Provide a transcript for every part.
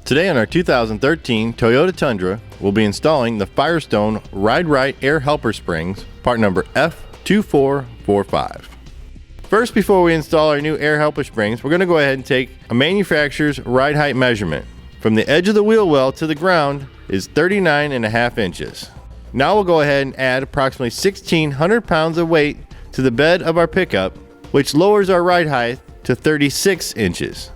Today on our 2013 Toyota Tundra, we'll be installing the Firestone Ride-Rite air helper springs, part number F2445. First, before we install our new air helper springs, we're going to go ahead and take a manufacturer's ride height measurement. From the edge of the wheel well to the ground is 39.5 inches. Now we'll go ahead and add approximately 1,600 pounds of weight to the bed of our pickup, which lowers our ride height to 36 inches.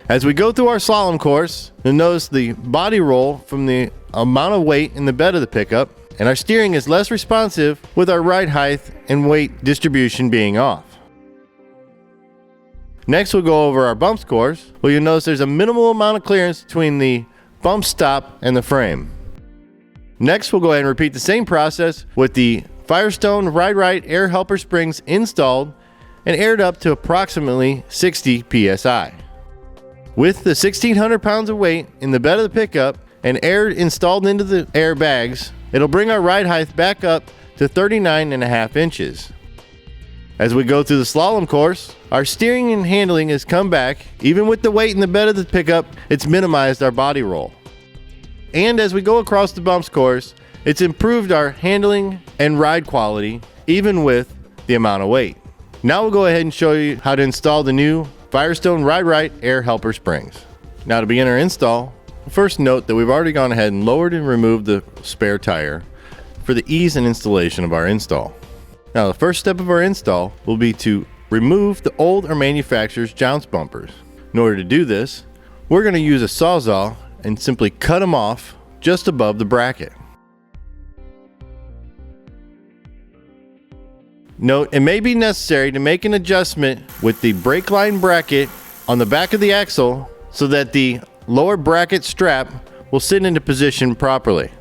As we go through our slalom course, you'll notice the body roll from the amount of weight in the bed of the pickup, and our steering is less responsive with our ride height and weight distribution being off. Next, we'll go over our bumps course, where you'll notice there's a minimal amount of clearance between the bump stop and the frame. Next, we'll go ahead and repeat the same process with the Firestone Ride-Rite air helper springs installed and aired up to approximately 60 psi. With the 1,600 pounds of weight in the bed of the pickup and air installed into the airbags, it'll bring our ride height back up to 39.5 inches. As we go through the slalom course, our steering and handling has come back. Even with the weight in the bed of the pickup, it's minimized our body roll. And as we go across the bumps course, it's improved our handling and ride quality, even with the amount of weight. Now we'll go ahead and show you how to install the new Firestone Ride-Rite air helper springs. Now, to begin our install, first note that we've already gone ahead and lowered and removed the spare tire for the ease and installation of our install. Now, the first step of our install will be to remove the old or manufacturer's Jounce bumpers. In order to do this, we're going to use a Sawzall and simply cut them off just above the bracket. Note, it may be necessary to make an adjustment with the brake line bracket on the back of the axle so that the lower bracket strap will sit into position properly.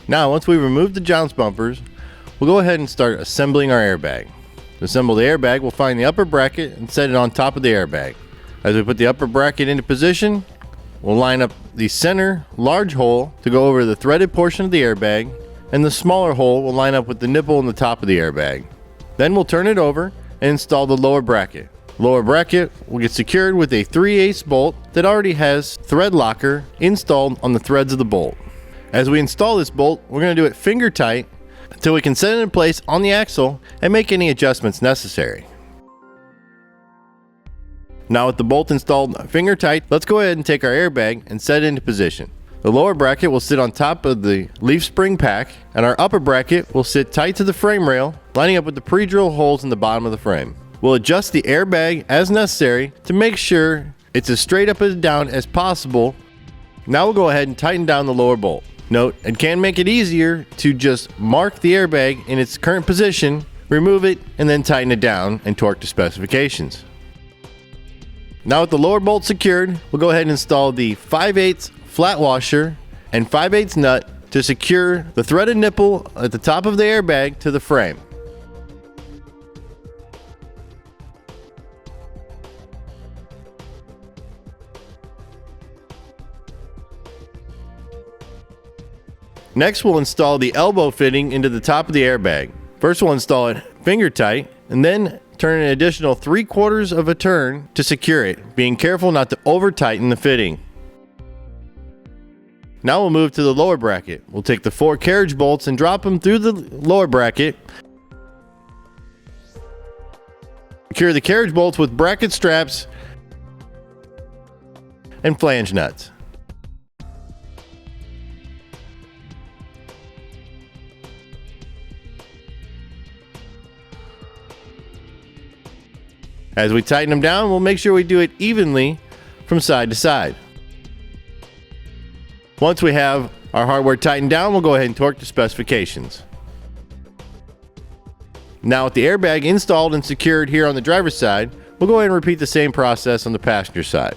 Now, once we remove the Jounce bumpers, we'll go ahead and start assembling our airbag. To assemble the airbag, we'll find the upper bracket and set it on top of the airbag. As we put the upper bracket into position, we'll line up the center large hole to go over the threaded portion of the airbag, and the smaller hole will line up with the nipple in the top of the airbag. Then we'll turn it over and install the lower bracket. The lower bracket will get secured with a 3/8 bolt that already has thread locker installed on the threads of the bolt. As we install this bolt, we're going to do it finger tight until we can set it in place on the axle and make any adjustments necessary. Now, with the bolt installed finger tight, let's go ahead and take our airbag and set it into position. The lower bracket will sit on top of the leaf spring pack, and our upper bracket will sit tight to the frame rail, lining up with the pre-drill holes in the bottom of the frame. We'll adjust the airbag as necessary to make sure it's as straight up and down as possible. Now we'll go ahead and tighten down the lower bolt. Note, it can make it easier to just mark the airbag in its current position, remove it, and then tighten it down and torque to specifications. Now, with the lower bolt secured, we'll go ahead and install the 5/8 flat washer and 5/8 nut to secure the threaded nipple at the top of the airbag to the frame. Next, we'll install the elbow fitting into the top of the airbag. First, we'll install it finger tight, and then turn an additional 3/4 of a turn to secure it, being careful not to over tighten the fitting. Now we'll move to the lower bracket. We'll take the 4 carriage bolts and drop them through the lower bracket. Secure the carriage bolts with bracket straps and flange nuts. As we tighten them down, we'll make sure we do it evenly from side to side. Once we have our hardware tightened down, we'll go ahead and torque to specifications. Now, with the airbag installed and secured here on the driver's side, we'll go ahead and repeat the same process on the passenger side.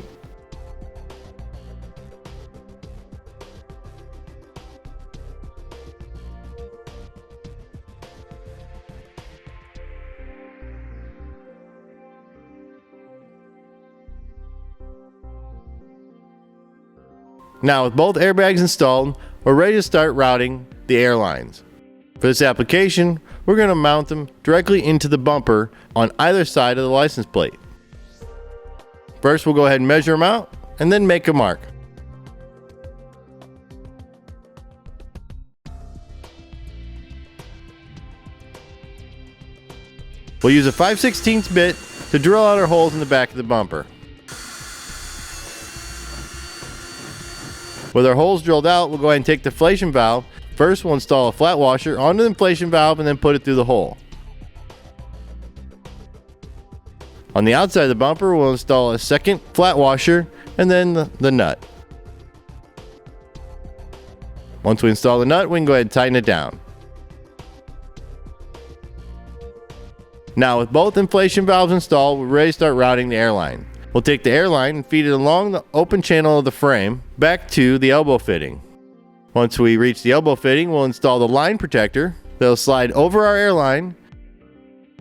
Now, with both airbags installed, we're ready to start routing the Airlines. For this application, we're going to mount them directly into the bumper on either side of the license plate. First, we'll go ahead and measure them out and then make a mark. We'll use a 5/16 bit to drill out our holes in the back of the bumper. With our holes drilled out, we'll go ahead and take the inflation valve. First, we'll install a flat washer onto the inflation valve and then put it through the hole. On the outside of the bumper, we'll install a second flat washer and then the nut. Once we install the nut, we can go ahead and tighten it down. Now, with both inflation valves installed, we're ready to start routing the airline. We'll take the airline and feed it along the open channel of the frame back to the elbow fitting. Once we reach the elbow fitting, we'll install the line protector that'll slide over our airline.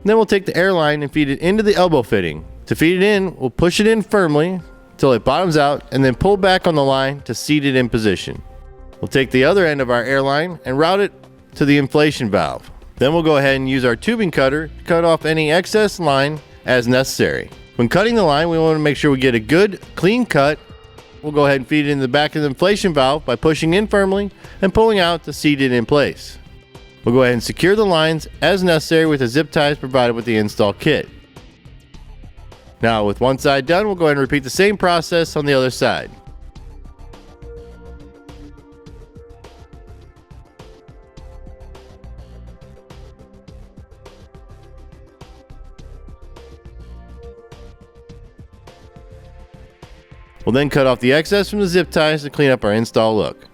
Then we'll take the airline and feed it into the elbow fitting. To feed it in, we'll push it in firmly until it bottoms out and then pull back on the line to seat it in position. We'll take the other end of our airline and route it to the inflation valve. Then we'll go ahead and use our tubing cutter to cut off any excess line as necessary. When cutting the line, we want to make sure we get a good, clean cut. We'll go ahead and feed it in the back of the inflation valve by pushing in firmly and pulling out to seat it in place. We'll go ahead and secure the lines as necessary with the zip ties provided with the install kit. Now, with one side done, we'll go ahead and repeat the same process on the other side. We'll then cut off the excess from the zip ties to clean up our install look.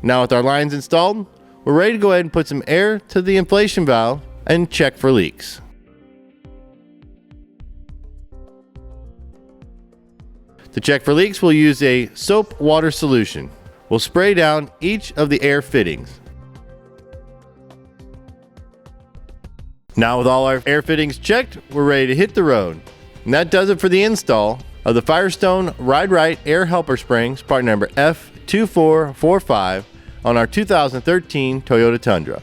Now with our lines installed, we're ready to go ahead and put some air to the inflation valve and check for leaks. To check for leaks, we'll use a soap water solution. We'll spray down each of the air fittings. Now with all our air fittings checked, we're ready to hit the road. And that does it for the install of the Firestone Ride-Rite Air Helper Springs, part number F2445 on our 2013 Toyota Tundra.